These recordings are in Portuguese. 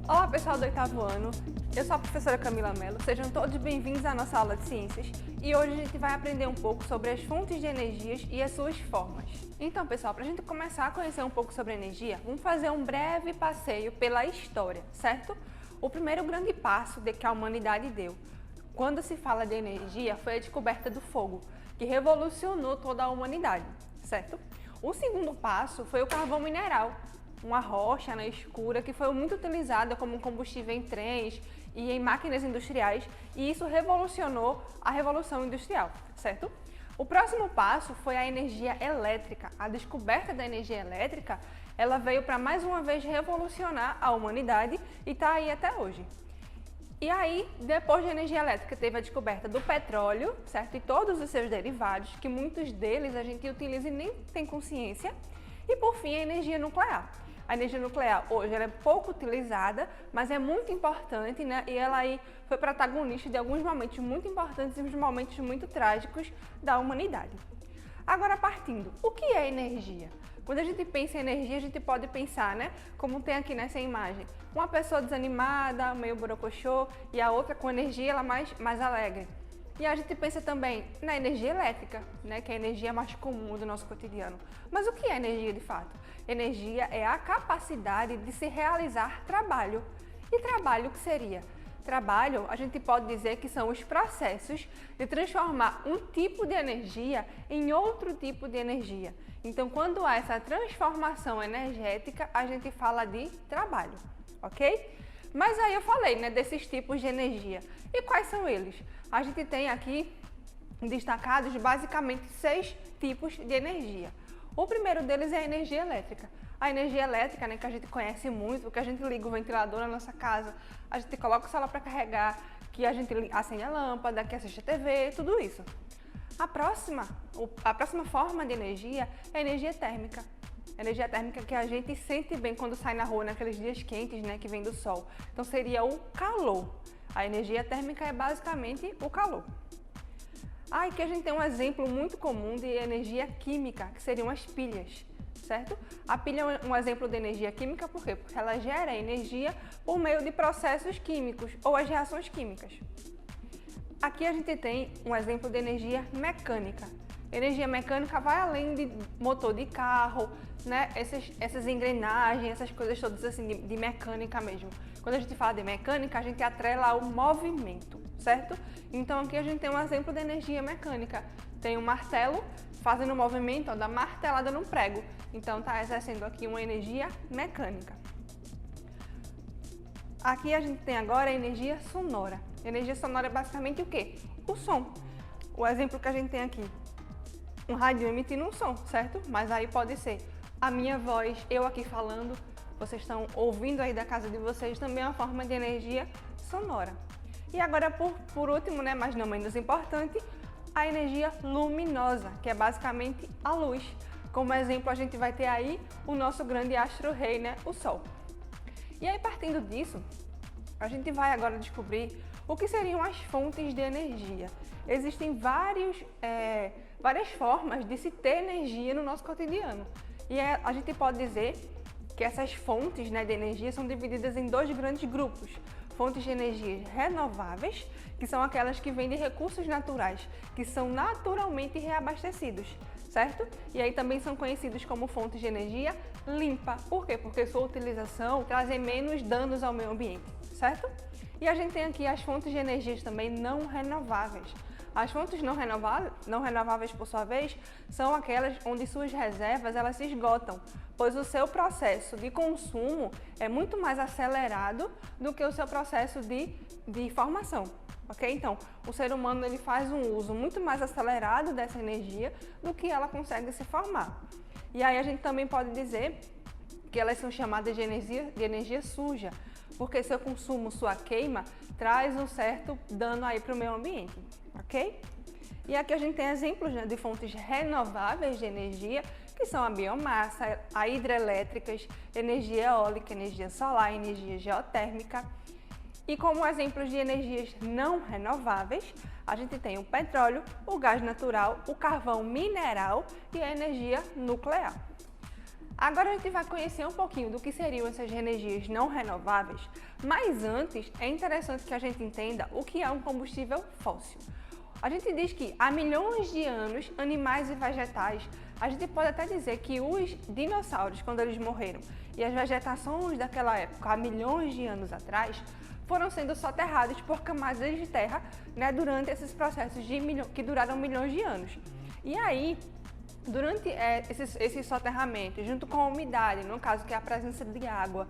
Olá pessoal do 8º ano, eu sou a professora Camila Mello, sejam todos bem-vindos à nossa aula de ciências e hoje a gente vai aprender um pouco sobre as fontes de energias e as suas formas. Então pessoal, para a gente começar a conhecer um pouco sobre energia, vamos fazer um breve passeio pela história, certo? O primeiro grande passo que a humanidade deu quando se fala de energia foi a descoberta do fogo, que revolucionou toda a humanidade, certo? O segundo passo foi o carvão mineral, uma rocha escura que foi muito utilizada como combustível em trens e em máquinas industriais, e isso revolucionou a Revolução Industrial, certo? O próximo passo foi a energia elétrica. A descoberta da energia elétrica, ela veio para mais uma vez revolucionar a humanidade e está aí até hoje. E aí, depois da energia elétrica, teve a descoberta do petróleo, certo? E todos os seus derivados, que muitos deles a gente utiliza e nem tem consciência. E por fim, a energia nuclear. A energia nuclear hoje ela é pouco utilizada, mas é muito importante, né? E ela aí foi protagonista de alguns momentos muito importantes e uns momentos muito trágicos da humanidade. Agora partindo, o que é energia? Quando a gente pensa em energia, a gente pode pensar, né? Como tem aqui nessa imagem, uma pessoa desanimada, meio borocochô, e a outra com energia ela mais alegre. E a gente pensa também na energia elétrica, né, que é a energia mais comum do nosso cotidiano. Mas o que é energia de fato? Energia é a capacidade de se realizar trabalho. E trabalho o que seria? Trabalho, a gente pode dizer que são os processos de transformar um tipo de energia em outro tipo de energia. Então, quando há essa transformação energética, a gente fala de trabalho, ok? Mas aí eu falei, né, desses tipos de energia. E quais são eles? A gente tem aqui destacados basicamente 6 tipos de energia. O primeiro deles é a energia elétrica. A energia elétrica, né, que a gente conhece muito, que a gente liga o ventilador na nossa casa, a gente coloca o celular para carregar, que a gente acende a lâmpada, que assiste a TV, tudo isso. A próxima forma de energia é a energia térmica. Energia térmica que a gente sente bem quando sai na rua naqueles dias quentes, né, que vem do sol. Então seria o calor. A energia térmica é basicamente o calor. Aqui a gente tem um exemplo muito comum de energia química, que seriam as pilhas, certo? A pilha é um exemplo de energia química, por quê? Porque ela gera energia por meio de processos químicos ou as reações químicas. Aqui a gente tem um exemplo de energia mecânica. Energia mecânica vai além de motor de carro, né? Essas engrenagens, essas coisas todas assim de mecânica mesmo. Quando a gente fala de mecânica, a gente atrela ao movimento, certo? Então aqui a gente tem um exemplo de energia mecânica. Tem um martelo fazendo o movimento da martelada no prego. Então está exercendo aqui uma energia mecânica. Aqui a gente tem agora a energia sonora. Energia sonora é basicamente o quê? O som. O exemplo que a gente tem aqui. Um rádio emitindo um som, certo? Mas aí pode ser a minha voz, eu aqui falando, vocês estão ouvindo aí da casa de vocês, também é uma forma de energia sonora. E agora, por último, né, mas não menos importante, a energia luminosa, que é basicamente a luz. Como exemplo, a gente vai ter aí o nosso grande astro-rei, né, o Sol. E aí, partindo disso, a gente vai agora descobrir o que seriam as fontes de energia. Existem várias formas de se ter energia no nosso cotidiano. E a gente pode dizer que essas fontes, né, de energia são divididas em 2 grandes grupos. Fontes de energia renováveis, que são aquelas que vêm de recursos naturais, que são naturalmente reabastecidos, certo? E aí também são conhecidos como fontes de energia limpa. Por quê? Porque sua utilização traz menos danos ao meio ambiente, certo? E a gente tem aqui as fontes de energias também não renováveis. As fontes não renováveis, por sua vez, são aquelas onde suas reservas elas se esgotam, pois o seu processo de consumo é muito mais acelerado do que o seu processo de formação. Ok? Então, o ser humano ele faz um uso muito mais acelerado dessa energia do que ela consegue se formar. E aí a gente também pode dizer que elas são chamadas de energia suja, porque seu consumo, sua queima, traz um certo dano aí para o meio ambiente, ok? E aqui a gente tem exemplos, né, de fontes renováveis de energia, que são a biomassa, a hidrelétricas, energia eólica, energia solar, energia geotérmica. E como exemplos de energias não renováveis, a gente tem o petróleo, o gás natural, o carvão mineral e a energia nuclear. Agora a gente vai conhecer um pouquinho do que seriam essas energias não renováveis, mas antes é interessante que a gente entenda o que é um combustível fóssil. A gente diz que há milhões de anos, animais e vegetais, a gente pode até dizer que os dinossauros, quando eles morreram, e as vegetações daquela época, há milhões de anos atrás, foram sendo soterrados por camadas de terra, né, durante esses processos que duraram milhões de anos. E aí, durante esses soterramentos, junto com a umidade, no caso que é a presença de água,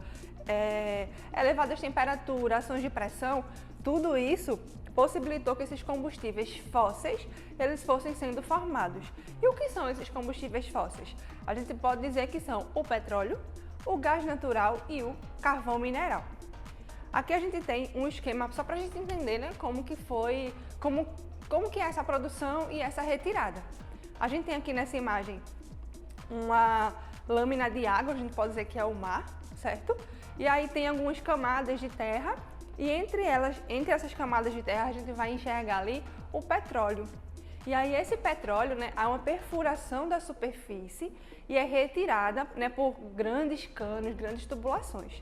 elevadas temperaturas, ações de pressão, tudo isso possibilitou que esses combustíveis fósseis eles fossem sendo formados. E o que são esses combustíveis fósseis? A gente pode dizer que são o petróleo, o gás natural e o carvão mineral. Aqui a gente tem um esquema só para a gente entender, né, como que é essa produção e essa retirada. A gente tem aqui nessa imagem uma lâmina de água, a gente pode dizer que é o mar, certo? E aí tem algumas camadas de terra e entre essas camadas de terra a gente vai enxergar ali o petróleo. E aí esse petróleo, né, há uma perfuração da superfície e é retirada, né, por grandes canos, grandes tubulações.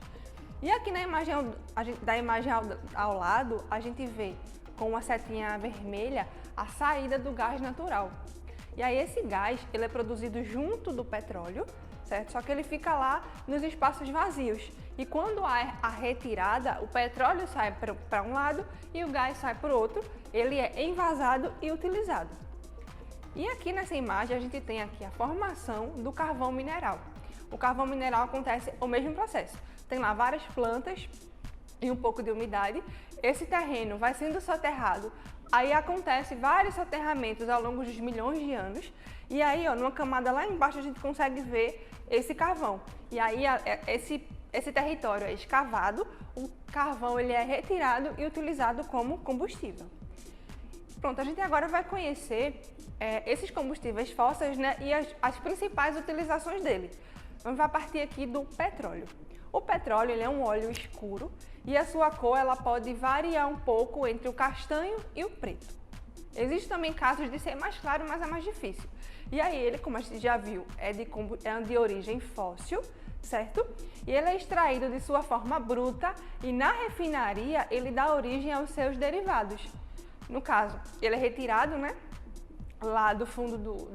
E aqui na imagem, ao lado, a gente vê com uma setinha vermelha a saída do gás natural. E aí esse gás ele é produzido junto do petróleo, certo? Só que ele fica lá nos espaços vazios. E quando há a retirada, o petróleo sai para um lado e o gás sai para o outro, ele é envasado e utilizado. E aqui nessa imagem a gente tem aqui a formação do carvão mineral. O carvão mineral acontece o mesmo processo. Tem lá várias plantas e um pouco de umidade. Esse terreno vai sendo soterrado. Aí acontece vários soterramentos ao longo dos milhões de anos. E aí, ó, numa camada lá embaixo a gente consegue ver esse carvão. E aí esse território é escavado, o carvão ele é retirado e utilizado como combustível. Pronto, a gente agora vai conhecer esses combustíveis fósseis, né, e as principais utilizações dele. Vamos partir aqui do petróleo. O petróleo ele é um óleo escuro e a sua cor ela pode variar um pouco entre o castanho e o preto. Existem também casos de ser mais claro, mas é mais difícil. E aí ele, como a gente já viu, é de origem fóssil, certo? E ele é extraído de sua forma bruta e na refinaria ele dá origem aos seus derivados. No caso, ele é retirado, né, lá do fundo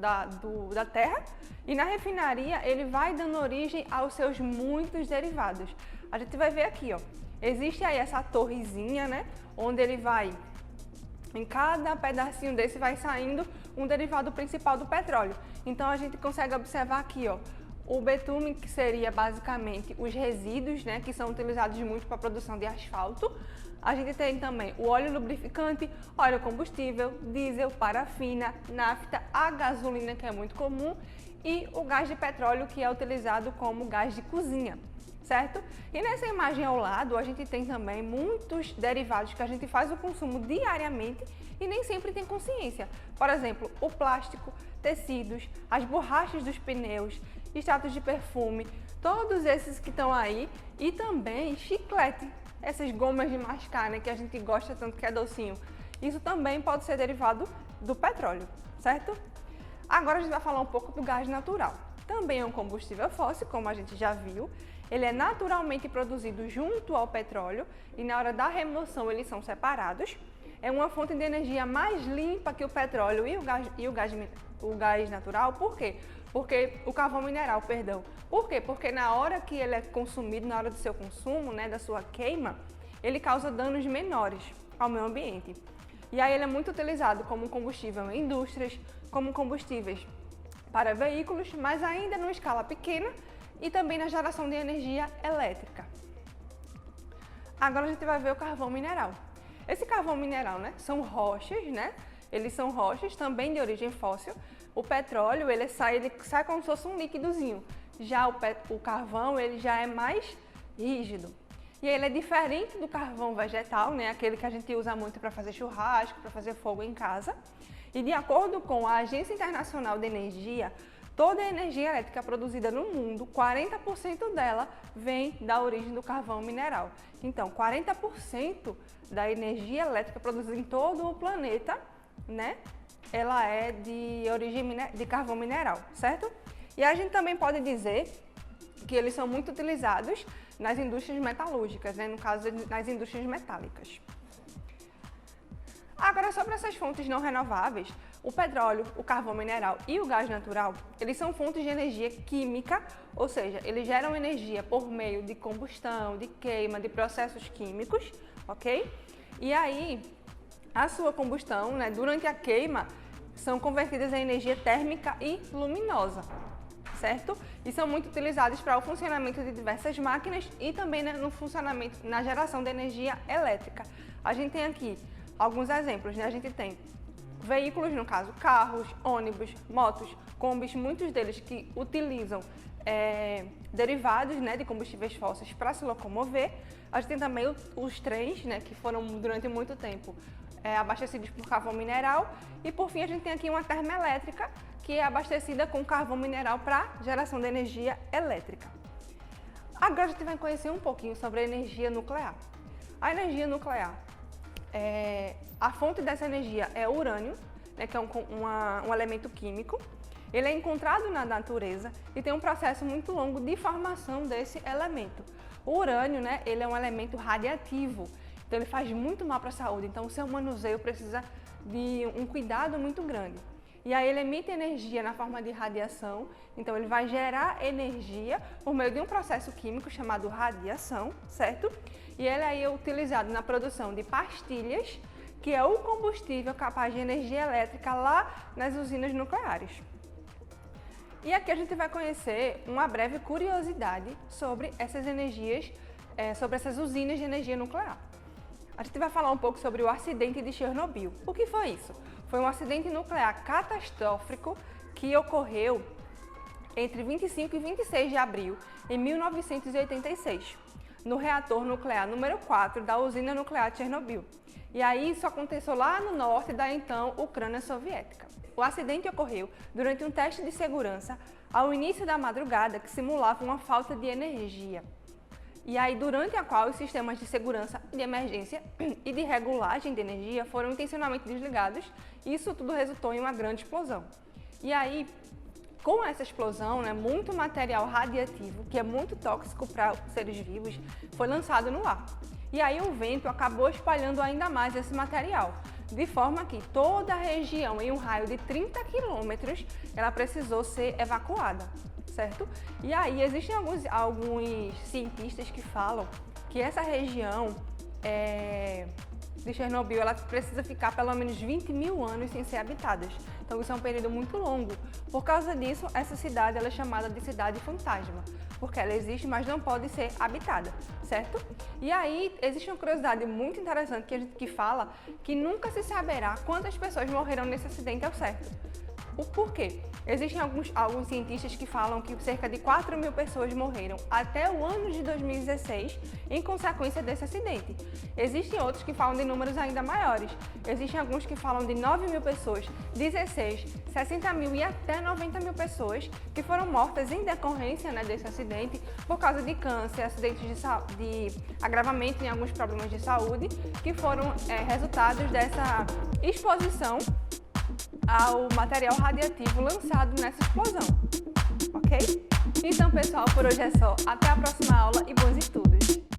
da terra e na refinaria ele vai dando origem aos seus muitos derivados. A gente vai ver aqui, ó, existe aí essa torrezinha, né, onde ele vai, em cada pedacinho desse vai saindo um derivado principal do petróleo. Então a gente consegue observar aqui, ó, o betume, que seria basicamente os resíduos, né, que são utilizados muito para a produção de asfalto. A gente tem também o óleo lubrificante, óleo combustível, diesel, parafina, nafta, a gasolina, que é muito comum, e o gás de petróleo, que é utilizado como gás de cozinha, certo? E nessa imagem ao lado, a gente tem também muitos derivados que a gente faz o consumo diariamente e nem sempre tem consciência. Por exemplo, o plástico, tecidos, as borrachas dos pneus, extratos de perfume, todos esses que estão aí, e também chiclete, essas gomas de mascar, né, que a gente gosta tanto, que é docinho. Isso também pode ser derivado do petróleo, certo? Agora a gente vai falar um pouco do gás natural. Também é um combustível fóssil, como a gente já viu. Ele é naturalmente produzido junto ao petróleo e na hora da remoção eles são separados. É uma fonte de energia mais limpa que o petróleo e o gás natural. Por quê? O carvão mineral, perdão. Por quê? Porque na hora que ele é consumido, na hora do seu consumo, né, da sua queima, ele causa danos menores ao meio ambiente. E aí ele é muito utilizado como combustível em indústrias, como combustíveis para veículos, mas ainda numa escala pequena e também na geração de energia elétrica. Agora a gente vai ver o carvão mineral. Esse carvão mineral, né, são rochas, né? Eles são rochas também de origem fóssil. O petróleo, ele sai como se fosse um líquidozinho. Já o carvão, ele já é mais rígido. E ele é diferente do carvão vegetal, né? Aquele que a gente usa muito para fazer churrasco, para fazer fogo em casa. E de acordo com a Agência Internacional de Energia, toda a energia elétrica produzida no mundo, 40% dela vem da origem do carvão mineral. Então, 40% da energia elétrica produzida em todo o planeta, né, ela é de origem de carvão mineral, certo? E a gente também pode dizer que eles são muito utilizados nas indústrias metalúrgicas, né, no caso nas indústrias metálicas. Agora, sobre essas fontes não renováveis, o petróleo, o carvão mineral e o gás natural, eles são fontes de energia química, ou seja, eles geram energia por meio de combustão, de queima, de processos químicos, ok? E aí, a sua combustão, né, durante a queima, são convertidas em energia térmica e luminosa, certo? E são muito utilizados para o funcionamento de diversas máquinas e também, né, no funcionamento, na geração de energia elétrica. A gente tem aqui alguns exemplos, né? A gente tem veículos, no caso, carros, ônibus, motos, combis, muitos deles que utilizam derivados, né, de combustíveis fósseis para se locomover. A gente tem também os trens, né, que foram durante muito tempo abastecidos por carvão mineral. E por fim a gente tem aqui uma termoelétrica que é abastecida com carvão mineral para geração de energia elétrica. Agora a gente vai conhecer um pouquinho sobre a energia nuclear. A energia nuclear, a fonte dessa energia é o urânio, né, que é um elemento químico. Ele é encontrado na natureza e tem um processo muito longo de formação desse elemento. O urânio, né, ele é um elemento radiativo, então ele faz muito mal para a saúde, então o seu manuseio precisa de um cuidado muito grande. E aí ele emite energia na forma de radiação, então ele vai gerar energia por meio de um processo químico chamado radiação, certo? E ele aí é utilizado na produção de pastilhas, que é o combustível capaz de energia elétrica lá nas usinas nucleares. E aqui a gente vai conhecer uma breve curiosidade sobre essas energias, sobre essas usinas de energia nuclear. A gente vai falar um pouco sobre o acidente de Chernobyl. O que foi isso? Foi um acidente nuclear catastrófico que ocorreu entre 25 e 26 de abril de 1986, no reator nuclear número 4 da usina nuclear de Chernobyl. E aí isso aconteceu lá no norte da então Ucrânia soviética. O acidente ocorreu durante um teste de segurança ao início da madrugada que simulava uma falta de energia. E aí, durante a qual os sistemas de segurança de emergência e de regulagem de energia foram intencionalmente desligados, e isso tudo resultou em uma grande explosão. E aí, com essa explosão, né, muito material radiativo, que é muito tóxico para seres vivos, foi lançado no ar. E aí o vento acabou espalhando ainda mais esse material, de forma que toda a região, em um raio de 30 quilômetros, ela precisou ser evacuada, certo? E aí existem alguns cientistas que falam que essa região de Chernobyl, ela precisa ficar pelo menos 20 mil anos sem ser habitada. Então isso é um período muito longo. Por causa disso, essa cidade ela é chamada de cidade fantasma, porque ela existe, mas não pode ser habitada, certo? E aí existe uma curiosidade muito interessante que fala que nunca se saberá quantas pessoas morreram nesse acidente ao certo. O porquê? Existem alguns cientistas que falam que cerca de 4 mil pessoas morreram até o ano de 2016 em consequência desse acidente. Existem outros que falam de números ainda maiores. Existem alguns que falam de 9 mil pessoas, 16, 60 mil e até 90 mil pessoas que foram mortas em decorrência, né, desse acidente por causa de câncer, acidentes de agravamento em alguns problemas de saúde que foram resultados dessa exposição ao material radiativo lançado nessa explosão, ok? Então, pessoal, por hoje é só. Até a próxima aula e bons estudos!